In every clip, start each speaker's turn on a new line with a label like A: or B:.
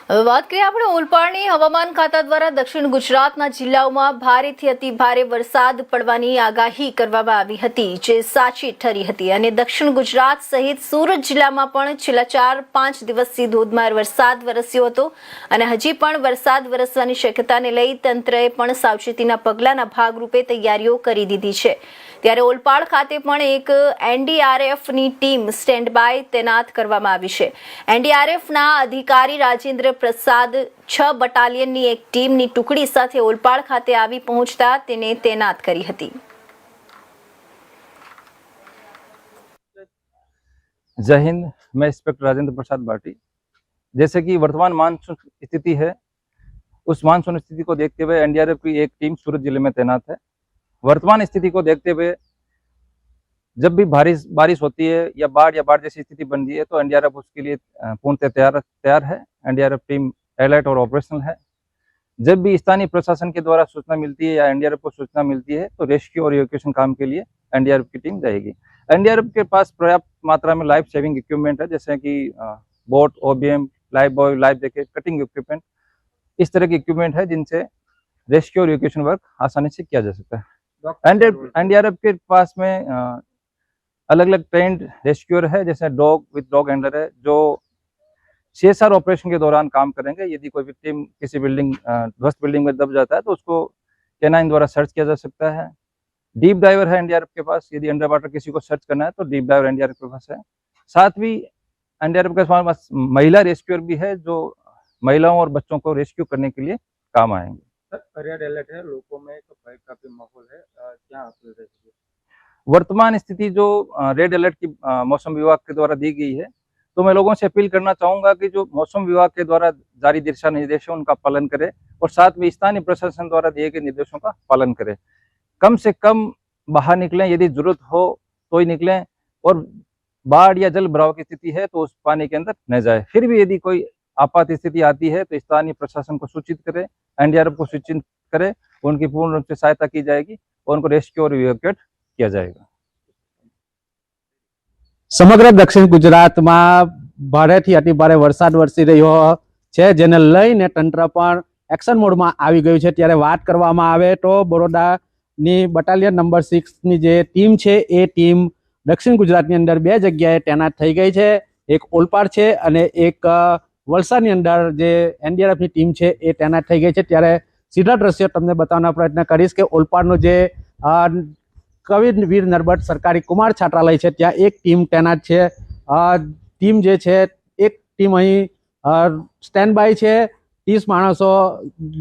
A: હવે વાત કરીએ આપણે ઓલપાડની હવામાન ખાતા દ્વારા દક્ષિણ ગુજરાતના જિલ્લાઓમાં ભારેથી અતિ ભારે વરસાદ પડવાની આગાહી કરવામાં આવી હતી, જે સાચી ઠરી હતી અને દક્ષિણ ગુજરાત સહિત સુરત જિલ્લામાં પણ છેલ્લા 4-5 દિવસથી ધોધમાર વરસાદ વરસ્યો હતો અને હજી પણ વરસાદ વરસવાની શક્યતાને લઈ તંત્રએ પણ સાવચેતીના પગલાંના ભાગરૂપે તૈયારીઓ કરી દીધી છે। ત્યારે ઓલપાડ ખાતે પણ એક એનડીઆરએફની ટીમ સ્ટેન્ડ બાય તૈનાત કરવામાં આવી છે। એનડીઆરએફના અધિકારી રાજેન્દ્ર પ્રસાદ 6 બટાલિયનની એક ટીમની ટુકડી સાથે ઓલપાડ ખાતે આવી પહોંચતા તેને તૈનાત કરી હતી।
B: जय हिंद, मैं इंस्पेक्टर राजेंद्र प्रसाद भाटी। जैसे कि वर्तमान मानसून स्थिति है, उस मानसून स्थिति को देखते हुए एनडीआरएफ की एक टीम सूरत जिले में तैनात है। वर्तमान स्थिति को देखते हुए जब भी बारिश होती है या बाढ़ जैसी स्थिति बनती है तो एनडीआरएफ उसके लिए पूर्णतः तैयार है। एनडीआरएफ टीम अलर्ट और ऑपरेशनल है। जब भी स्थानीय प्रशासन के द्वारा सूचना मिलती है या एनडीआरएफ को सूचना मिलती है तो रेस्क्यू और इवैक्यूएशन काम के लिए एनडीआरएफ की टीम जाएगी। एनडीआरएफ के पास पर्याप्त मात्रा में लाइफ सेविंग इक्विपमेंट है, जैसे कि boat, OBM, life boy, life jacket, cutting equipment, इस तरह के इक्विपमेंट है जिनसे रेस्क्यू और इवैक्यूएशन वर्क आसानी से किया जा सकता है। एनडीआरएफ के पास में अलग अलग ट्रेंड रेस्क्यूअर है, जैसे डॉग विद डॉग हैंडलर है, जो सीएसआर ऑपरेशन के दौरान काम करेंगे। यदि कोई विक्टिम किसी ध्वस्त बिल्डिंग में दब जाता है तो उसको कैनाइन द्वारा सर्च किया जा सकता है। डीप डाइवर है एनडीआरएफ के पास, यदि अंडर वाटर किसी को सर्च करना है तो डीप डाइवर एनडीआरएफ के पास है। साथ भी एनडीआरएफ के पास महिला रेस्क्यूअर भी है, जो महिलाओं और बच्चों को रेस्क्यू करने के लिए काम आएंगे।
C: सर, रेड अलर्ट है, लोगों में तो भय का भी माहौल है, क्या अपील रहेगी?
B: वर्तमान स्थिति जो रेड अलर्ट की मौसम विभाग के द्वारा दी गई है, तो मैं लोगों से अपील करना चाहूँगा कि जो मौसम विभाग के द्वारा जारी दिशा निर्देश है उनका पालन करें और साथ में स्थानीय प्रशासन द्वारा दिए गए निर्देशों का पालन करें। कम से कम बाहर निकलें, यदि जरूरत हो तो ही निकलें, और बाढ़ या जल भराव की स्थिति है तो उस पानी के अंदर न जाए। फिर भी यदि कोई आपात स्थिति आती है तो स्थानीय प्रशासन को सूचित करें, एनडीआरएफ को सूचित करें, उनकी पूर्ण रूप से सहायता की जाएगी और उनको रेस्क्यू और इवैक्यूएट किया जाएगा।
D: समग्र दक्षिण गुजरात में भारेथी अति भारे वरसाद वरसी रह्यो छे, जेने लईने तंत्र पण एक्शन मोड में आवी गयुं छे। त्यारे वात करवामां आवे तो बरोडानी बटालियन नंबर 6 नी जे टीम छे ए टीम दक्षिण गुजरातनी अंदर 2 जग्याए तैनात थई गई छे। एक ओलपाड छे अने एक वलसाडनी अंदर जे एनडीआरएफ नी टीम छे ए तैनात थई गई छे। त्यारे सीधा दृश्य तमने बतावવાનો प्रयत्न करीश के ओलपाडनो जे कविवीर नरबत सरकारी कुमार छात्रालय है त्या एक टीम तैनात है। टीम जे छे एक टीम अहीं स्टेन्ड बाय है, 30 माणसों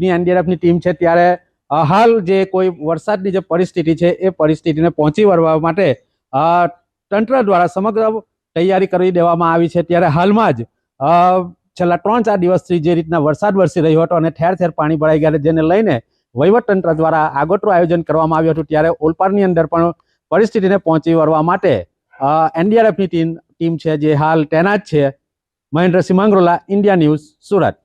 D: एनडीआरएफ नी टीम है। त्यारे हाल जे कोई वरसादनी जे परिस्थिति है ए परिस्थिति ने पहोंची वळवा माटे तंत्र द्वारा समग्र तैयारी करी देवामां आवी छे। त्यारे हालमां ज छेल्ला 3-4 दिवसथी जे रीतना वरसाद वरसी रह्यो हतो अने ठेर ठेर पाणी भराई गया, जेने लईने वहीवटतंत्र द्वारा आगोतरू आयोजन करवामां आव्युं हतुं। त्यारे ओलपाडनी अंदर पण परिस्थितिने पहोंची वळवा माटे एनडीआरएफनी टीम छे जे हाल तैनात छे। महेन्द्रसिंह मंगरोला, इंडिया न्यूज, सूरत।